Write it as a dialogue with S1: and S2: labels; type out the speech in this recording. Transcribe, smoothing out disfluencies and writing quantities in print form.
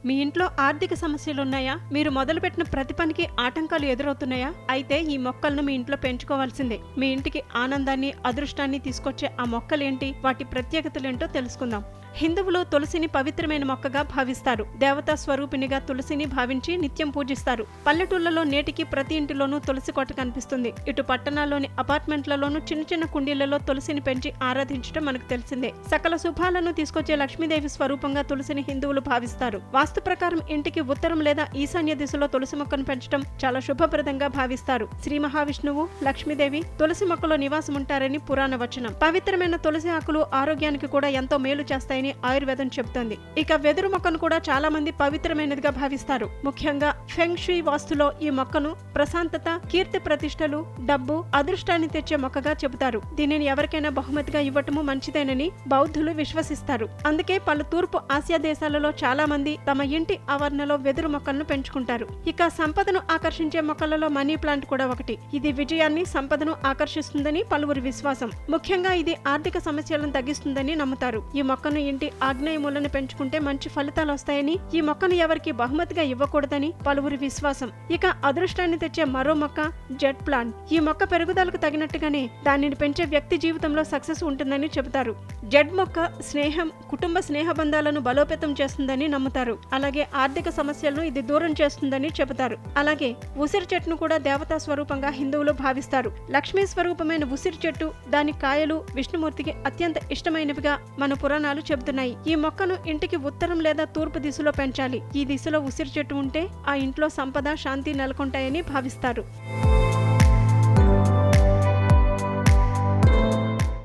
S1: మీ ఇంట్లో ఆర్థిక సమస్యలున్నాయా? మీరు మొదలుపెట్టిన ప్రతి పనికి ఆటంకాలు ఎదురవుతున్నాయా? అయితే ఈ మొక్కలను మీ ఇంట్లో పెంచుకోవాల్సిందే. మీ ఇంటికి ఆనందాన్ని, అదృష్టాన్ని తీసుకొచ్చే ఆ మొక్కలేంటి, వాటి ప్రత్యేకతలేంటో తెలుసుకుందాం. హిందువులు తులసిని పవిత్రమైన మొక్కగా భావిస్తారు. దేవతా స్వరూపిణిగా తులసిని భావించి నిత్యం పూజిస్తారు. పల్లెటూళ్లలో నేటికి ప్రతి ఇంటిలోనూ తులసి కోట కనిపిస్తుంది. ఇటు పట్టణాల్లోని అపార్ట్మెంట్లలోనూ చిన్న చిన్న కుండీలలో తులసిని పెంచి ఆరాధించడం మనకు తెలిసిందే. సకల శుభాలను తీసుకొచ్చే లక్ష్మీదేవి స్వరూపంగా తులసిని హిందువులు భావిస్తారు. వాస్తు ప్రకారం ఇంటికి ఉత్తరం లేదా ఈశాన్య దిశలో తులసి మొక్కను పెంచడం చాలా శుభప్రదంగా భావిస్తారు. శ్రీ మహావిష్ణువు, లక్ష్మీదేవి తులసి మొక్కలో నివాసం ఉంటారని పురాణ వచనం. పవిత్రమైన తులసి ఆకులు ఆరోగ్యానికి కూడా ఎంతో మేలు చేస్తాయని ఆయుర్వేదం చెబుతోంది. ఇక వెదురు మొక్కను కూడా చాలా మంది పవిత్రమైనదిగా భావిస్తారు. ముఖ్యంగా ఫెంగ్ షుయ్ వాస్తులో ఈ మొక్కను ప్రశాంతత, కీర్తి ప్రతిష్టలు, డబ్బు, అదృష్టాన్ని తెచ్చే మొక్కగా చెబుతారు. దీనిని ఎవరికైనా బహుమతిగా ఇవ్వటము మంచిదేనని బౌద్ధులు విశ్వసిస్తారు. అందుకే పలు తూర్పు ఆసియా దేశాలలో చాలా మంది తమ ఇంటి ఆవరణలో వెదురు మొక్కలను పెంచుకుంటారు. ఇక సంపదను ఆకర్షించే మొక్కలలో మనీ ప్లాంట్ కూడా ఒకటి. ఇది విజయాన్ని, సంపదను ఆకర్షిస్తుందని పలువురి విశ్వాసం. ముఖ్యంగా ఇది ఆర్థిక సమస్యలను తగ్గిస్తుందని నమ్ముతారు. ఈ మొక్కను ఇంటి ఆగ్నేయ మూలను పెంచుకుంటే మంచి ఫలితాలు వస్తాయని, ఈ మొక్కను ఎవరికి బహుమతిగా ఇవ్వకూడదని పలువురి విశ్వాసం. ఇక అదృష్టాన్ని తెచ్చే మరో మొక్క జెడ్ ప్లాంట్. ఈ మొక్క పెరుగుదలకు తగినట్టుగానే దానిని పెంచే వ్యక్తి జీవితంలో సక్సెస్ ఉంటుందని చెబుతారు. జెడ్ మొక్క స్నేహం, కుటుంబ స్నేహ బంధాలను బలోపేతం చేస్తుందని నమ్ముతారు. అలాగే ఆర్థిక సమస్యలను ఇది దూరం చేస్తుందని చెబుతారు. అలాగే ఉసిరి చెట్టును కూడా దేవతా స్వరూపంగా హిందువులు భావిస్తారు. లక్ష్మీ స్వరూపమైన ఉసిరి చెట్టు, దాని కాయలు విష్ణుమూర్తికి అత్యంత ఇష్టమైనవిగా మన పురాణాలు చెబుతున్నాయి. ఈ మొక్కను ఇంటికి ఉత్తరం లేదా తూర్పు దిశలో పెంచాలి. ఈ దిశలో ఉసిరి చెట్టు ఉంటే ఆ ఇంట్లో సంపద, శాంతి నెలకొంటాయని భావిస్తారు.